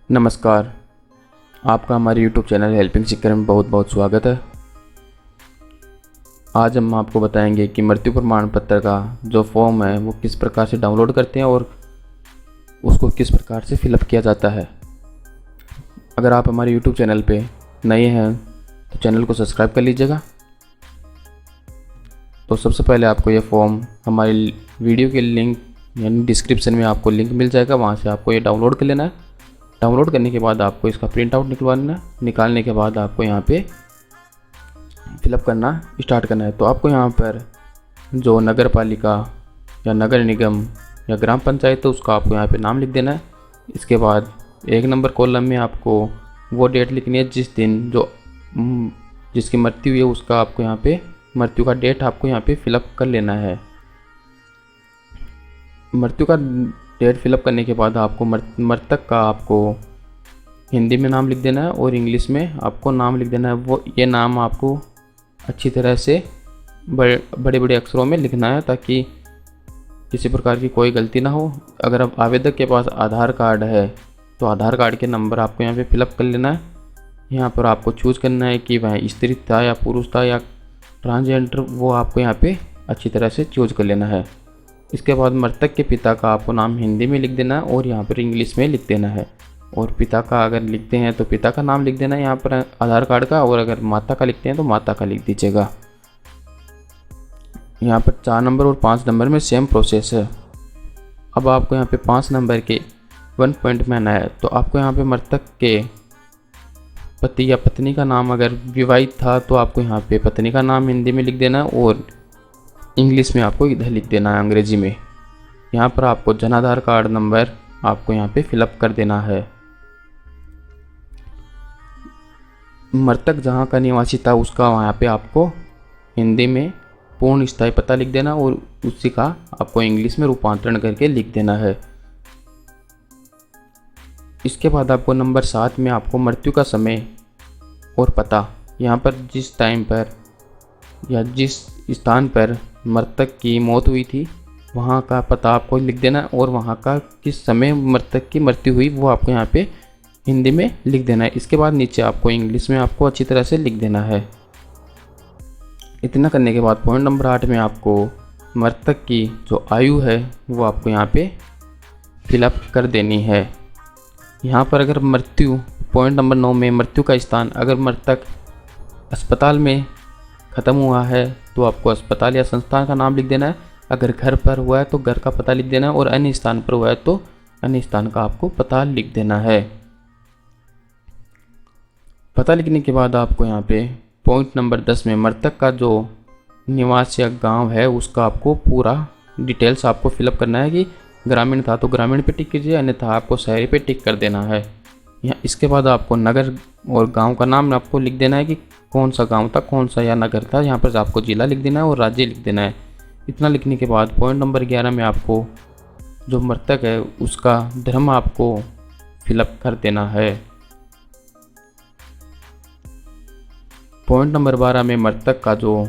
नमस्कार। आपका हमारे YouTube चैनल हेल्पिंग सीकर में बहुत बहुत स्वागत है। आज हम आपको बताएंगे कि मृत्यु प्रमाण पत्र का जो फॉर्म है वो किस प्रकार से डाउनलोड करते हैं और उसको किस प्रकार से फिलअप किया जाता है। अगर आप हमारे YouTube चैनल पे नए हैं तो चैनल को सब्सक्राइब कर लीजिएगा। तो सबसे पहले आपको ये फॉर्म हमारी वीडियो के लिंक यानी डिस्क्रिप्शन में आपको लिंक मिल जाएगा, वहाँ से आपको ये डाउनलोड कर लेना है। डाउनलोड करने के बाद आपको इसका प्रिंट आउट निकलवाना है। निकालने के बाद आपको यहाँ पे फिलअप करना स्टार्ट करना है। तो आपको यहाँ पर जो नगर पालिका या नगर निगम या ग्राम पंचायत है उसका आपको यहाँ पे नाम लिख देना है। इसके बाद 1 नंबर कॉलम में आपको वो डेट लिखनी है जिस दिन जिसकी मृत्यु हुई है उसका आपको यहाँ पे मृत्यु का डेट आपको यहाँ पे फिलअप कर लेना है। मृत्यु का डेट फिलअप करने के बाद आपको मृतक का आपको हिंदी में नाम लिख देना है और इंग्लिश में आपको नाम लिख देना है। ये नाम आपको अच्छी तरह से बड़े बड़े अक्षरों में लिखना है ताकि किसी प्रकार की कोई गलती ना हो। अगर अब आवेदक के पास आधार कार्ड है तो आधार कार्ड के नंबर आपको यहाँ पे फिलअप कर लेना है। यहाँ पर आपको चूज़ करना है कि वह स्त्री था या पुरुष था या ट्रांसजेंडर, वो आपको यहाँ पे अच्छी तरह से चूज़ कर लेना है। इसके बाद मृतक के पिता का आपको नाम हिंदी में लिख देना है और यहाँ पर इंग्लिश में लिख देना है। और पिता का अगर लिखते हैं तो पिता का नाम लिख देना है यहाँ पर आधार कार्ड का, और अगर माता का लिखते हैं तो माता का लिख दीजिएगा। यहाँ पर 4 नंबर और 5 नंबर में सेम प्रोसेस है। अब आपको यहाँ पे 5 नंबर के 1 पॉइंट में आना है। तो आपको यहाँ पे मृतक के पति या पत्नी का नाम अगर विवाहित था तो आपको यहाँ पे पत्नी का नाम हिंदी में लिख देना है और इंग्लिश में आपको इधर लिख देना है अंग्रेजी में। यहाँ पर आपको जन आधार कार्ड नंबर आपको यहाँ पे फिलअप कर देना है। मृतक जहाँ का निवासी था उसका वहाँ पे आपको हिंदी में पूर्ण स्थायी पता लिख देना और उसी का आपको इंग्लिश में रूपांतरण करके लिख देना है। इसके बाद आपको नंबर 7 में आपको मृत्यु का समय और पता, यहाँ पर जिस टाइम पर या जिस स्थान पर मृतक की मौत हुई थी वहाँ का पता आपको लिख देना और वहाँ का किस समय मृतक की मृत्यु हुई वो आपको यहाँ पे हिंदी में लिख देना है। इसके बाद नीचे आपको इंग्लिश में आपको अच्छी तरह से लिख देना है। इतना करने के बाद पॉइंट नंबर 8 में आपको मृतक की जो आयु है वो आपको यहाँ पे फिलअप कर देनी है। यहाँ पर अगर मृत्यु पॉइंट नंबर 9 में मृत्यु का स्थान, अगर मृतक अस्पताल में ख़त्म हुआ है तो आपको अस्पताल या संस्थान का नाम लिख देना है। अगर घर पर हुआ है तो घर का पता लिख देना है और अन्य स्थान पर हुआ है तो अन्य स्थान का आपको पता लिख देना है। पता लिखने के बाद आपको यहाँ पे पॉइंट नंबर 10 में मृतक का जो निवास या गांव है उसका आपको पूरा डिटेल्स आपको फिलअप करना है कि ग्रामीण था तो ग्रामीण पे टिक कीजिए, अन्यथा आपको शहरी पे टिक कर देना है। यहाँ इसके बाद आपको नगर और गांव का नाम आपको लिख देना है कि कौन सा गांव था, कौन सा या नगर था। यहाँ पर आपको जिला लिख देना है और राज्य लिख देना है। इतना लिखने के बाद पॉइंट नंबर 11 में आपको जो मृतक है उसका धर्म आपको फिलअप कर देना है। पॉइंट नंबर 12 में मृतक का जो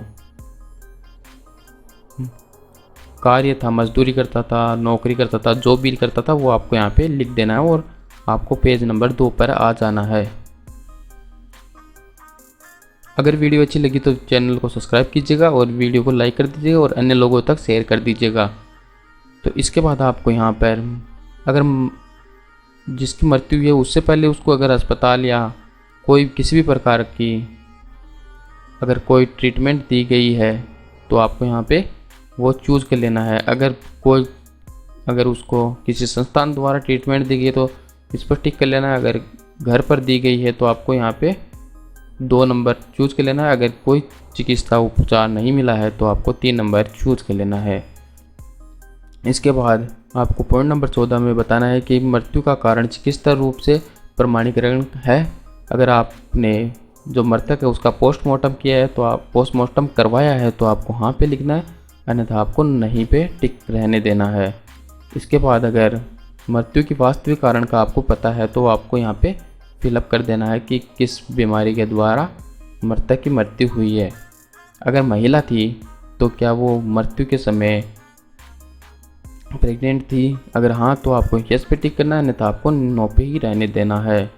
कार्य था, मजदूरी करता था, नौकरी करता था, जो भी करता था वो आपको यहाँ पे लिख देना है और आपको पेज नंबर 2 पर आ जाना है। अगर वीडियो अच्छी लगी तो चैनल को सब्सक्राइब कीजिएगा और वीडियो को लाइक कर दीजिएगा और अन्य लोगों तक शेयर कर दीजिएगा। तो इसके बाद आपको यहाँ पर अगर जिसकी मृत्यु हुई है उससे पहले उसको अगर अस्पताल या कोई किसी भी प्रकार की अगर कोई ट्रीटमेंट दी गई है तो आपको यहाँ पे वो चूज़ कर लेना है। अगर उसको किसी संस्थान द्वारा ट्रीटमेंट दी गई है तो इस पर टिक कर लेना है। अगर घर पर दी गई है तो आपको यहाँ पे 2 नंबर चूज़ कर लेना है। अगर कोई चिकित्सा उपचार नहीं मिला है तो आपको 3 नंबर चूज़ कर लेना है। इसके बाद आपको पॉइंट नंबर 14 में बताना है कि मृत्यु का कारण चिकित्सा रूप से प्रमाणीकरण है। अगर आपने जो मृतक है उसका पोस्टमार्टम किया है तो आप पोस्टमार्टम करवाया है तो आपको हाँ पे लिखना है, अन्यथा आपको नहीं पे टिक रहने देना है। इसके बाद अगर मृत्यु की वास्तविक कारण का आपको पता है तो आपको यहाँ पे फिलअप कर देना है कि किस बीमारी के द्वारा मृतक की मृत्यु हुई है। अगर महिला थी तो क्या वो मृत्यु के समय प्रेग्नेंट थी, अगर हाँ तो आपको यस पे टिक करना है, नहीं तो आपको नो पे ही रहने देना है।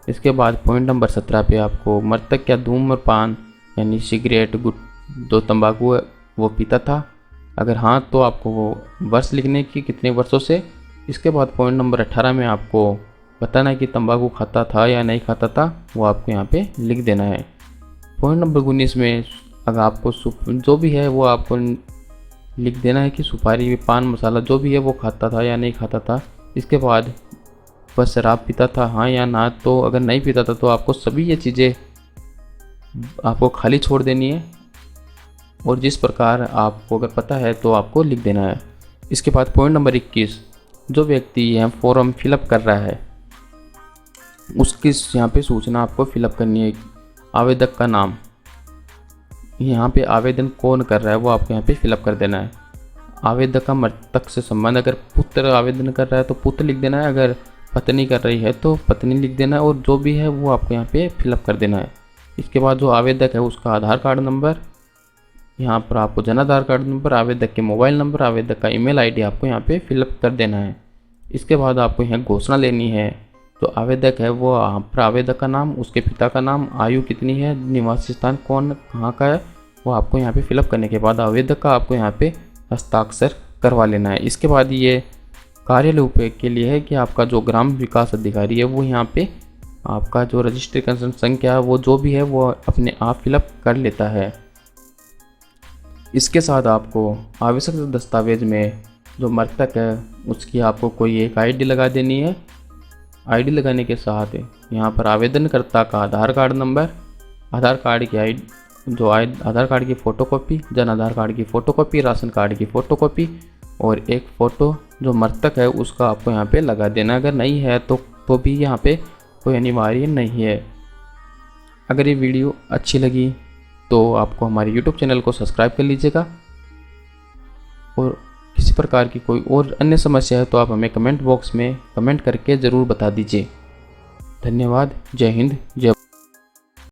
इसके बाद पॉइंट नंबर 17 पे आपको मृतक क्या धूम्रपान यानी सिगरेट दो तंबाकू वो पीता था, अगर हाँ तो आपको वो वर्ष लिखने की कितने वर्षों से। इसके बाद पॉइंट नंबर 18 में आपको बताना है कि तंबाकू खाता था या नहीं खाता था, वो आपको यहाँ पे लिख देना है। पॉइंट नंबर 19 में अगर आपको जो भी है वो आपको लिख देना है कि सुपारी पान मसाला जो भी है वो खाता था या नहीं खाता था। इसके बाद वह शराब पीता था हाँ या ना, तो अगर नहीं पीता था तो आपको सभी ये चीज़ें आपको खाली छोड़ देनी है, और जिस प्रकार आपको अगर पता है तो आपको लिख देना है। इसके बाद पॉइंट नंबर 21, जो व्यक्ति यह फॉर्म फिलअप कर रहा है उसकी यहाँ पे सूचना आपको फिलअप करनी है। आवेदक का नाम, यहाँ पे आवेदन कौन कर रहा है वो आपको यहाँ पे फिलअप कर देना है। आवेदक का मृतक से संबंध, अगर पुत्र आवेदन कर रहा है तो पुत्र लिख देना है, अगर पत्नी कर रही है तो पत्नी लिख देना है, और जो भी है वो आपको यहाँ पे फिलअप कर देना है। इसके बाद जो आवेदक है उसका आधार कार्ड नंबर, यहाँ पर आपको जन आधार कार्ड नंबर, आवेदक के मोबाइल नंबर, आवेदक का ईमेल आईडी आपको यहाँ पे फिलअप कर देना है। इसके बाद आपको यहाँ घोषणा लेनी है। जो आवेदक है वो यहाँ पर आवेदक का नाम, उसके पिता का नाम, आयु कितनी है, निवासी स्थान कौन कहाँ का है, वो आपको यहाँ पे फिलअप करने के बाद आवेदक का आपको यहाँ पे हस्ताक्षर करवा लेना है। इसके बाद ये कार्यालय उपयोग के लिए है कि आपका जो ग्राम विकास अधिकारी है वो यहाँ पे आपका जो रजिस्ट्रेशन संख्या है वो जो भी है वो अपने आप फिलअप कर लेता है। इसके साथ आपको आवश्यक दस्तावेज में जो मृतक है उसकी आपको कोई एक आईडी लगा देनी है। आईडी लगाने के साथ यहाँ पर आवेदनकर्ता का आधार कार्ड नंबर, आधार कार्ड की आधार कार्ड की फ़ोटोकॉपी, जन आधार कार्ड की फ़ोटोकॉपी, राशन कार्ड की फ़ोटोकॉपी और एक फ़ोटो जो मृतक है उसका आपको यहाँ पे लगा देना। अगर नहीं है तो भी यहाँ पे कोई अनिवार्य नहीं है। अगर ये वीडियो अच्छी लगी तो आपको हमारे YouTube चैनल को सब्सक्राइब कर लीजिएगा, और किसी प्रकार की कोई और अन्य समस्या है तो आप हमें कमेंट बॉक्स में कमेंट करके ज़रूर बता दीजिए। धन्यवाद। जय हिंद, जय